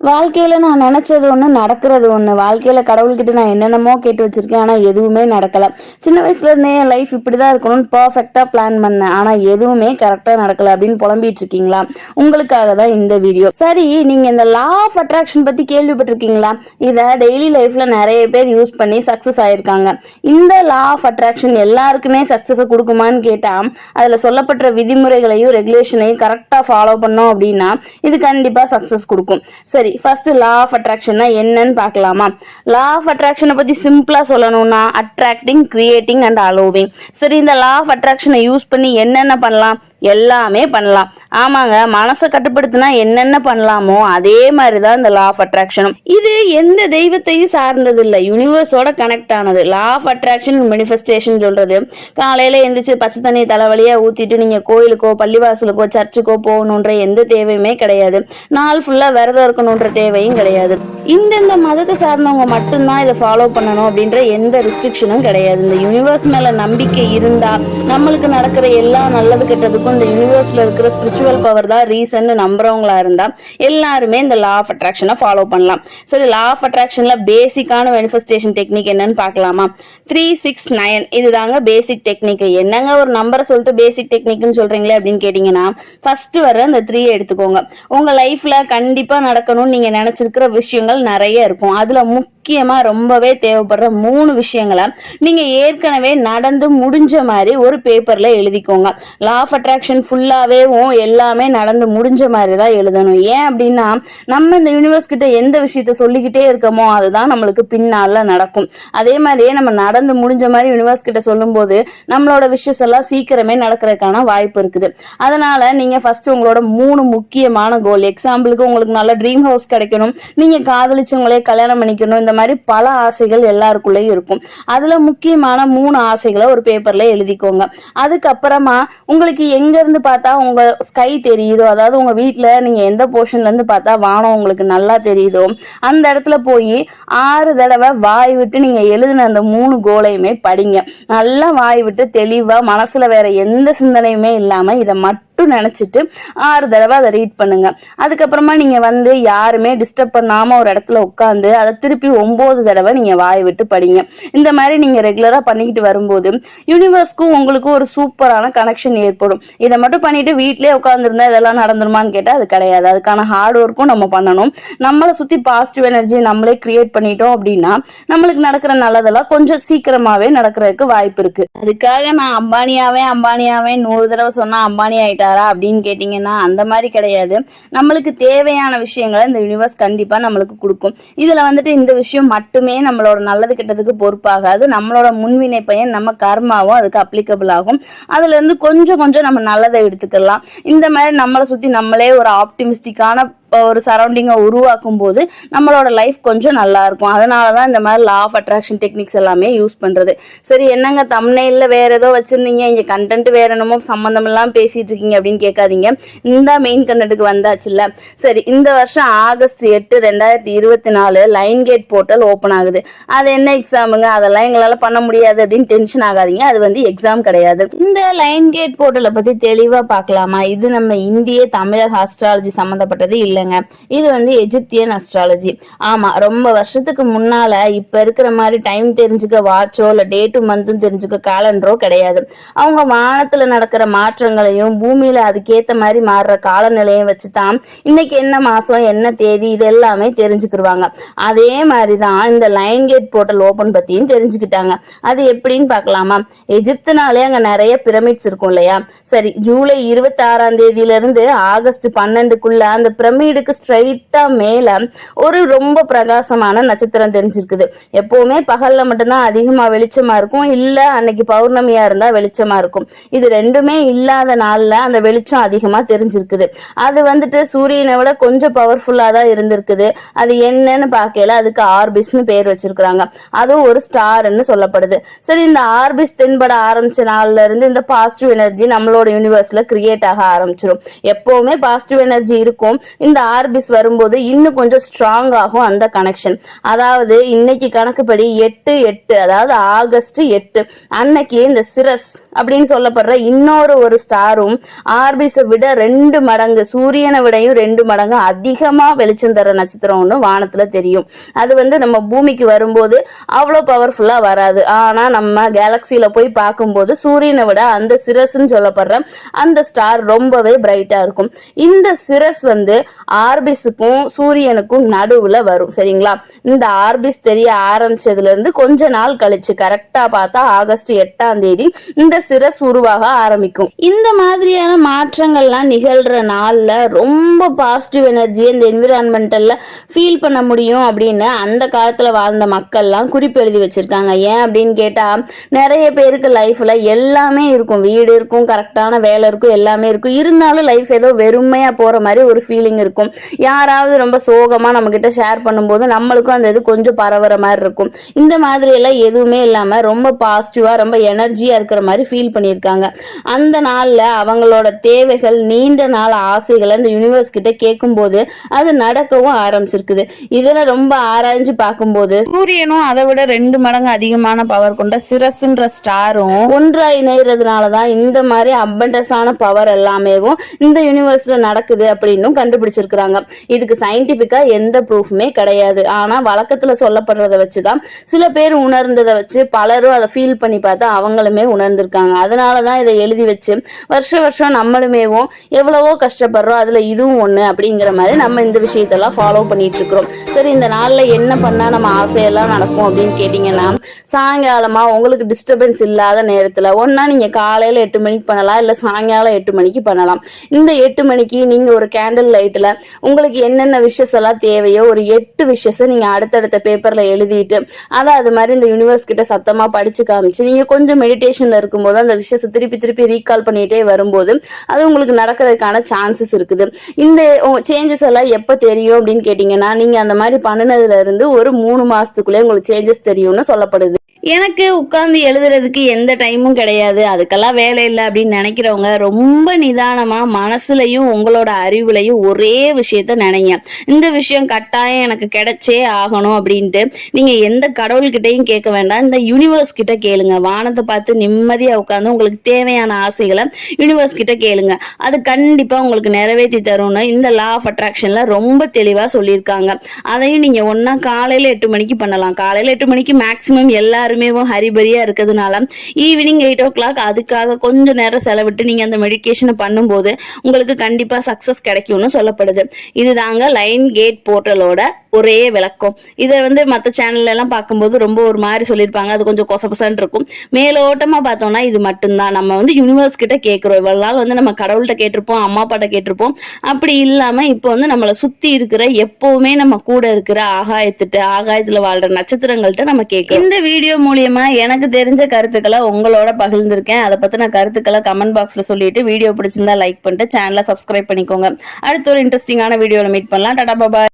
வாழ்க்கையில நான் நினைச்சது ஒண்ணு, நடக்கிறது ஒண்ணு. வாழ்க்கையில கடவுள்கிட்ட நான் என்னென்னமோ கேட்டு வச்சிருக்கேன். ஆனா எதுவுமே நடக்கல. சின்ன வயசுல இருந்தே என் லைஃப் இப்படிதான் இருக்கணும்னு பெர்ஃபெக்ட்டா பிளான் பண்ணேன். ஆனா எதுவுமே கரெக்டா நடக்கல அப்படின்னு புலம்பிட்டு இருக்கீங்களா? உங்களுக்காக தான் இந்த வீடியோ. சரி, நீங்க இந்த லா ஆஃப் அட்ராக்ஷன் பத்தி கேள்விப்பட்டிருக்கீங்களா? இத டெய்லி லைஃப்ல நிறைய பேர் யூஸ் பண்ணி சக்சஸ் ஆயிருக்காங்க. இந்த லா ஆஃப் அட்ராக்ஷன் எல்லாருக்குமே சக்சஸ் கொடுக்குமான்னு கேட்டா, அதுல சொல்லப்பட்ட விதிமுறைகளையும் ரெகுலேஷனையும் கரெக்டா ஃபாலோ பண்ணோம் அப்படின்னா இது கண்டிப்பா சக்சஸ் கொடுக்கும். சரி, ஃபர்ஸ்ட் லா ஆஃப் அட்ராக்ஷன்னா என்னன்னு பார்க்கலாமா? லா ஆஃப் அட்ராக்ஷனை பத்தி சிம்பிளா சொல்லணும்னா அட்ராக்டிங், கிரியேட்டிங் அண்ட் அலோவிங். சரி, இந்த லா ஆஃப் அட்ராக்ஷனை யூஸ் பண்ணி என்னென்ன பண்ணலாம்? எல்லாமே பண்ணலாம். ஆமாங்க, மனசை கட்டுப்படுத்தினா என்னென்ன பண்ணலாமோ அதே மாதிரிதான் இந்த லா ஆஃப் அட்ராக்ஷனும். இது எந்த தெய்வத்தையும் சார்ந்தது இல்லை, யூனிவர்ஸோட கனெக்ட் ஆனது. லா ஆஃப் அட்ராக்ஷன் மேனிஃபெஸ்டேஷன் சொல்றது காலையில எந்திரிச்சு பச்சை தண்ணி தலைவலியா ஊத்திட்டு நீங்க கோயிலுக்கோ பள்ளிவாசலுக்கோ சர்ச்சுக்கோ போகணுன்ற எந்த தேவையுமே கிடையாது. நாள் ஃபுல்லா விரதம் இருக்கணும்ன்ற தேவையும் கிடையாது. இந்தந்த மதத்தை சார்ந்தவங்க மட்டும்தான் இதை ஃபாலோ பண்ணணும் அப்படின்ற எந்த ரெஸ்ட்ரிக்ஷனும் கிடையாது. இந்த யூனிவர்ஸ் மேல நம்பிக்கை இருந்தா நம்மளுக்கு நடக்கிற எல்லா நல்லது கெட்டதுக்கும் இந்த யூனிவர்ஸ்ல இருக்கிற ஸ்பிரிச்சுவல் பவர் தான் ரீசன் நம்புறவங்களா இருந்தா எல்லாருமே இந்த லா ஆஃப் அட்ராக்ஷனை ஃபாலோ பண்ணலாம். சரி, லா ஆஃப் அட்ராக்ஷன்ல பேசிக்கான மேனிஃபெஸ்டேஷன் டெக்னிக் என்னன்னு பார்க்கலாமா? 369 இதுதாங்க பேசிக் டெக்னிக். என்னங்க ஒரு நம்பரை சொல்லிட்டு பேசிக் டெக்னிக்னு சொல்றீங்களே அப்படின்னு கேட்டீங்கன்னா, ஃபர்ஸ்ட் வர அந்த 3 எடுத்துக்கோங்க. உங்க லைஃப்ல கண்டிப்பா நடக்கணும்னு நீங்க நினைச்சிருக்கிற விஷயங்கள் நிறைய இருக்கும். அதுல முக்கியமா ரொம்பவே தேவைப்படுற 3 விஷயங்களை நீங்க ஏற்கனவே நடந்து முடிஞ்ச மாதிரி ஒரு பேப்பர்ல எழுதிக்கோங்க. லா ஆஃப் அட்ராக்ஷன் ஃபுல்லாவே எல்லாமே நடந்து முடிஞ்ச மாதிரி தான் எழுதணும். ஏன் அப்படின்னா, நம்ம இந்த யூனிவர்ஸ் கிட்ட எந்த விஷயத்த சொல்லிக்கிட்டே இருக்கோமோ அதுதான் நம்மளுக்கு பின்னால நடக்கும். அதே மாதிரியே நம்ம நடந்து முடிஞ்ச மாதிரி யூனிவர்ஸ் கிட்ட சொல்லும் போது நம்மளோட விஷஸ் எல்லாம் சீக்கிரமே நடக்கிறதுக்கான வாய்ப்பு இருக்குது. அதனால நீங்க ஃபர்ஸ்ட் உங்களோட 3 முக்கியமான கோல், எக்ஸாம்பிளுக்கு உங்களுக்கு நல்ல ட்ரீம் ஹவுஸ் கிடைக்கணும், நீங்க காதலிச்சவங்களே கல்யாணம் பண்ணிக்கணும், இந்த மாதிரி பல ஆசைகள் எல்லாருக்குள்ளேயும் இருக்கும். அதுல முக்கியமான 3 ஆசைகளை ஒரு பேப்பர்ல எழுதிக்கோங்க. அதுக்கப்புறமா உங்களுக்கு எங்க இருந்து பார்த்தா உங்க ஸ்கை தெரியுதோ, அதாவது உங்க வீட்டுல நீங்க எந்த போர்ஷன்ல இருந்து பார்த்தா வானம் உங்களுக்கு நல்லா தெரியுதோ அந்த இடத்துல போய் 6 தடவை வாய் விட்டு நீங்க எழுதின அந்த 3 கோலையுமே படிங்க. நல்லா வாய் விட்டு தெளிவா மனசுல வேற எந்த சிந்தனையுமே இல்லாம இதை மட்டும் நினைச்சிட்டு 6 தடவை அதை ரீட் பண்ணுங்க. அதுக்கப்புறமா நீங்க வந்து யாருமே டிஸ்டர்ப் பண்ணாம ஒரு இடத்துல உட்காந்து அதை திருப்பி 9 தடவை நீங்க வாய் விட்டு படிங்க. இந்த மாதிரி நீங்க ரெகுலரா பண்ணிக்கிட்டு வரும்போது யூனிவர்ஸ்க்கும் உங்களுக்கும் ஒரு சூப்பரான கனெக்ஷன் ஏற்படும். இதை மட்டும் பண்ணிட்டு வீட்லயே உட்கார்ந்துருந்தா இதெல்லாம் நடந்துருமான்னு கேட்டா அது கிடையாது. அதுக்கான ஹார்ட் ஒர்க்கும் நம்ம பண்ணணும். நம்மளை சுத்தி பாசிட்டிவ் எனர்ஜி நம்மளே கிரியேட் பண்ணிட்டோம் அப்படின்னா நம்மளுக்கு நடக்கிற நல்லதெல்லாம் கொஞ்சம் சீக்கிரமாவே நடக்கிறதுக்கு வாய்ப்பு இருக்கு. அதுக்காக நான் அம்பானியாவே 100 தடவை சொன்னா அம்பானி ஆயிட்டாரா அப்படின்னு கேட்டீங்கன்னா அந்த மாதிரி கிடையாது. நம்மளுக்கு தேவையான விஷயங்களை இந்த யூனிவர்ஸ் கண்டிப்பா நம்மளுக்கு கொடுக்கும். இதுல வந்துட்டு இந்த விஷயம் மட்டுமே நம்மளோட நல்லது கெட்டதுக்கு பொறுப்பாகாது. நம்மளோட முன்வினை பயன் நம்ம கர்மாவும் அதுக்கு அப்ளிகபிள் ஆகும். அதுல இருந்து கொஞ்சம் கொஞ்சம் நம்ம நல்லதை எடுத்துக்கலாம். இந்த மாதிரி நம்மளை சுத்தி நம்மளே ஒரு ஆப்டிமிஸ்டிக்கான ஒரு சரௌண்டிங்கை உருவாக்கும் போது நம்மளோட லைஃப் கொஞ்சம் நல்லா இருக்கும். அதனாலதான் இந்த மாதிரி லா ஆஃப் அட்ராக்ஷன் டெக்னிக்ஸ் எல்லாமே யூஸ் பண்றது. சரி, என்னங்க தம்ப்நெயில்ல வேற ஏதோ வச்சிருந்தீங்க, இங்க கண்டென்ட் வேற என்னமோ சம்பந்தம் எல்லாம் பேசிட்டு இருக்கீங்க அப்படின்னு கேட்காதீங்க. இந்த மெயின் கண்டென்ட்டுக்கு வந்தாச்சுல்ல. சரி, இந்த வருஷம் August 8, 2024 line gate portal open ஆகுது. அது என்ன எக்ஸாமுங்க, அதெல்லாம் எங்களால பண்ண முடியாது அப்படின்னு டென்ஷன் ஆகாதீங்க. அது வந்து எக்ஸாம் கிடையாது. இந்த லைன் கேட் போர்ட்டலை பத்தி தெளிவா பார்க்கலாமா? இது நம்ம இந்திய தமிழக அஸ்ட்ராலஜி சம்பந்தப்பட்டது இல்லைங்க. இது வந்து எஜிப்தியன் அஸ்ட்ராலஜி. ஆமா, ரொம்ப வருஷத்துக்கு முன்னால இப்ப இருக்கிற மாதிரி டைம் தெரிஞ்சுக்க வாட்சோ இல்ல டேட்டு மந்த்தும் தெரிஞ்சுக்க கேலண்டரோ கிடையாது. அவங்க வானத்துல நடக்கிற மாற்றங்களையும் பூமியில அதுக்கேத்த மாதிரி மாறுற காலநிலையும் வச்சுதான் இன்னைக்கு என்ன மாசம் என்ன தேதி இது எல்லாமே தெரிஞ்சுக்கிடுவாங்க. அதே மாதிரிதான் இந்த லைன் கேட் போர்ட்டல் ஓபன் பத்தியும் தெரிஞ்சுக்கிட்டாங்க. அது எப்படின்னு பார்க்கலாமா? எஜிப்துனாலே அங்க நிறைய பிரமிட்ஸ் இருக்கும் இல்லையா? சரி, ஜூலை 26ஆம் தேதியில இருந்து ஆகஸ்ட் 12க்குள்ள அந்த பிரமிடுக்கு ஸ்ட்ரைட்டா மேல ஒரு ரொம்ப பிரகாசமான நட்சத்திரம் தெரிஞ்சிருக்குது. எப்பவுமே பகல்ல மட்டும்தான் அதிகமா வெளிச்சமா இருக்கும், இல்ல அன்னைக்கு பௌர்ணமியா இருந்தா வெளிச்சமா இருக்கும். இது ரெண்டுமே இல்லாத நாள்ல அந்த வெளிச்சம் அதிகமா தெரிஞ்சிருக்குது. அது வந்துட்டு சூரியனை விட கொஞ்சம் பவர்ஃபுல்லா தான் இருந்திருக்குது. அது என்னன்னு பார்க்கல அதுக்கு ஆர்பிஸ்னு பேர் வச்சிருக்காங்க. அதுவும் ஒரு ஸ்டார்ன்னு சொல்லப்படுது. சரி, இந்த ஆர்பிஸ் தென்பட ஆரம்பிச்ச நாள்ல இருந்து இந்த பாசிட்டிவ் எனர்ஜி நம்மளோட யூனிவர்ஸ்ல கிரியேட் ஆக ஆரம்பிச்சிடும். எப்பவுமே பாசிட்டிவ் எனர்ஜி இருக்கும். இந்த இந்த ஆர்பிஸ் வரும்போது இன்னும் கொஞ்சம் ஸ்ட்ராங் ஆகும் அந்த கனெக்ஷன். அதாவது இன்னைக்கு கணக்குப்படி 8/8, அதாவது ஆகஸ்ட் 8 அன்னைக்கு இந்த சிரஸ் அப்படின்னு சொல்லப்படுற இன்னொரு ஒரு ஸ்டாரும் ஆர்பிஸை விட 2 மடங்கு, சூரியனை விடையும் 2 மடங்கு அதிகமா வெளிச்சம் தர நட்சத்திரம் ஒண்ணு வானத்துல தெரியும். அது நம்ம பூமிக்கு வரும்போது அவ்வளோ பவர்ஃபுல்லா வராது. ஆனா நம்ம கேலக்சியில போய் பார்க்கும்போது சூரியனை விட அந்த சிரஸ்ன்னு சொல்லப்படுற அந்த ஸ்டார் ரொம்பவே பிரைட்டா இருக்கும். இந்த சிரஸ் ஆர்பிஸுக்கும் சூரியனுக்கும் நடுவுல வரும். சரிங்களா? இந்த ஆர்பிஸ் தெரிய ஆரம்பிச்சதுல இருந்து கொஞ்ச நாள் கழிச்சு, கரெக்டா பார்த்தா ஆகஸ்ட் 8ஆம் தேதி இந்த சிரஸ் உருவாக ஆரம்பிக்கும். இந்த மாதிரியான மாற்றங்கள்லாம் நிகழ்ற நாள்ல ரொம்ப பாசிட்டிவ் எனர்ஜியை இந்த என்விரான்மெண்டல்ல ஃபீல் பண்ண முடியும் அப்படின்னு அந்த காலத்துல வாழ்ந்த மக்கள்லாம் குறிப்பு எழுதி வச்சிருக்காங்க. ஏன் அப்படின்னு கேட்டா, நிறைய பேருக்கு லைஃப்ல எல்லாமே இருக்கும், வீடு இருக்கும், கரெக்டான வேலை இருக்கும், எல்லாமே இருக்கும். இருந்தாலும் லைஃப் ஏதோ வெறுமையா போற மாதிரி ஒரு ஃபீலிங் இருக்கும். யாராவது ரொம்ப சோகமா நம்ம கிட்ட ஷேர் பண்ணும்போது நம்மளுக்கும் அந்த இது கொஞ்சம் பரவுற மாதிரி இருக்கும். இந்த மாதிரி எல்லாம் எதுவுமே இல்லாம ரொம்ப பாசிட்டிவா ரொம்ப எனர்ஜியா இருக்கிற மாதிரி ஃபீல் பண்ணியிருக்காங்க. அந்த நாள்ல அவங்களோட தேவைகள், நீண்ட நாள் ஆசைகளை இந்த யூனிவர்ஸ் கிட்ட கேட்கும் போது அது நடக்கவும் ஆரம்பிச்சிருக்குது. இதுல ரொம்ப ஆராய்ஞ்சு பார்க்கும்போது சூரியனும் அதை விட 2 மடங்கு அதிகமான பவர் கொண்ட சிரஸ்ன்ற ஸ்டாரும் ஒன்றா இணைகிறதுனாலதான் இந்த மாதிரி அபண்டன்ஸான பவர் எல்லாமேவும் இந்த யூனிவர்ஸ்ல நடக்குது அப்படின்னு கண்டுபிடிச்சிருக்கிறாங்க. இதுக்கு சயின்டிபிக்கா எந்த ப்ரூஃப்மே கிடையாது. ஆனா வழக்கத்துல சொல்லப்படுறத வச்சுதான் சில பேர் உணர்ந்ததை வச்சு பலரும் அதை ஃபீல் பண்ணி பார்த்தா அவங்களுமே உணர்ந்திருக்காங்க. அதனாலதான் இதை எழுதி வச்சு வருஷம் நம்மளுமேவும் எவ்வளவோ கஷ்டப்படுறோம், அதுல இதுவும் ஒண்ணு அப்படிங்கிற மாதிரி நம்ம இந்த விஷயத்தெல்லாம் ஃபாலோ பண்ணிட்டு இருக்கிறோம். சரி, இந்த நாள்ல என்ன பண்ணா நம்ம ஆசையெல்லாம் நடக்கும் அப்படின்னு கேட்டீங்கன்னா, சாயங்காலமா உங்களுக்கு டிஸ்டர்பன்ஸ் இல்லாத நேரத்துல ஒன்னா நீங்க காலையில 8 மணிக்கு பண்ணலாம், இல்ல சாயங்காலம் 8 மணிக்கு பண்ணலாம். இந்த 8 மணிக்கு நீங்க ஒரு கேண்டில் லைட்ல உங்களுக்கு என்னென்ன விஷஸ் எல்லாம் தேவையோ ஒரு 8 விஷஸ் நீங்க அடுத்தடுத்த பேப்பர்ல எழுதிட்டு அதை அது மாதிரி இந்த யூனிவர்ஸ் கிட்ட சத்தமா படிச்சு காமிச்சு நீங்க கொஞ்சம் மெடிடேஷன்ல இருக்கும்போது அந்த விஷயத்தை திருப்பி ரீகால் பண்ணிட்டே வரும்போது அது உங்களுக்கு நடக்கிறதுக்கான சான்சஸ் இருக்குது. இந்த சேஞ்சஸ் எல்லாம் எப்ப தெரியும் அப்படின்னு கேட்டீங்கன்னா, நீங்க அந்த மாதிரி பண்ணினதுல இருந்து ஒரு 3 மாசத்துக்குள்ளே உங்களுக்கு சேஞ்சஸ் தெரியும்னு சொல்லப்படுது. எனக்கு உட்கார்ந்து எழுதுறதுக்கு எந்த டைமும் கிடையாது, அதுக்கெல்லாம் வேலை இல்லை அப்படின்னு நினைக்கிறவங்க ரொம்ப நிதானமா மனசுலையும் உங்களோட அறிவுலையும் ஒரே விஷயத்த நினைங்க. இந்த விஷயம் கட்டாயம் எனக்கு கிடைச்சே ஆகணும் அப்படின்ட்டு நீங்க எந்த கடவுள்கிட்டையும் கேட்க வேண்டாம், இந்த யூனிவர்ஸ் கிட்ட கேளுங்க. வானத்தை பார்த்து நிம்மதியா உட்கார்ந்து உங்களுக்கு தேவையான ஆசைகளை யூனிவர்ஸ் கிட்ட கேளுங்க. அது கண்டிப்பா உங்களுக்கு நிறைவேற்றி தரும்னு இந்த லா ஆஃப் அட்ராக்ஷன்ல ரொம்ப தெளிவா சொல்லியிருக்காங்க. அதையும் நீங்க ஒன்னா காலையில 8 மணிக்கு பண்ணலாம். காலையில 8 மணிக்கு மேக்சிமம் எல்லாரும் ஹரிபரியா இருக்கிறதுனால ஈவினிங் 8 o'clock அதுக்காக கொஞ்சம் நேரம் செலவிட்டு நீங்க அந்த மெடிடேஷனை பண்ணும்போது உங்களுக்கு கண்டிப்பா சக்சஸ் கிடைக்கும்னு சொல்லப்படுது. இதுதாங்க லைன் கேட் போர்ட்டலோட ஒரே விளக்கம். இதை மற்ற சேனல்ல எல்லாம் பார்க்கும்போது ரொம்ப ஒரு மாதிரி சொல்லியிருப்பாங்க, அது கொஞ்சம் கொசபசன்னு இருக்கும். மேலோட்டமா பார்த்தோம்னா இது மட்டும்தான் நம்ம யூனிவர்ஸ் கிட்ட கேட்கிறோம். இவ்வளவு நாள் நம்ம கடவுள்கிட்ட கேட்டிருப்போம், அம்மா அப்பாட்ட கேட்டிருப்போம். அப்படி இல்லாம இப்போ நம்மளை சுத்தி இருக்கிற எப்பவுமே நம்ம கூட இருக்கிற ஆகாயத்துல வாழ்ற நட்சத்திரங்கள்ட்ட நம்ம கேட்கிறோம். இந்த வீடியோ மூலியமா எனக்கு தெரிஞ்ச கருத்துக்களை உங்களோட பகிர்ந்திருக்கேன். அதை பத்தின கருத்துக்களை கமெண்ட் பாக்ஸ்ல சொல்லிட்டு வீடியோ பிடிச்சிருந்தா லைக் பண்ணிட்டு சேனலை சப்ஸ்கிரைப் பண்ணிக்கோங்க. அடுத்த ஒரு இன்ட்ரெஸ்டிங்கான வீடியோல மீட் பண்ணலாம். டாடா பாய்.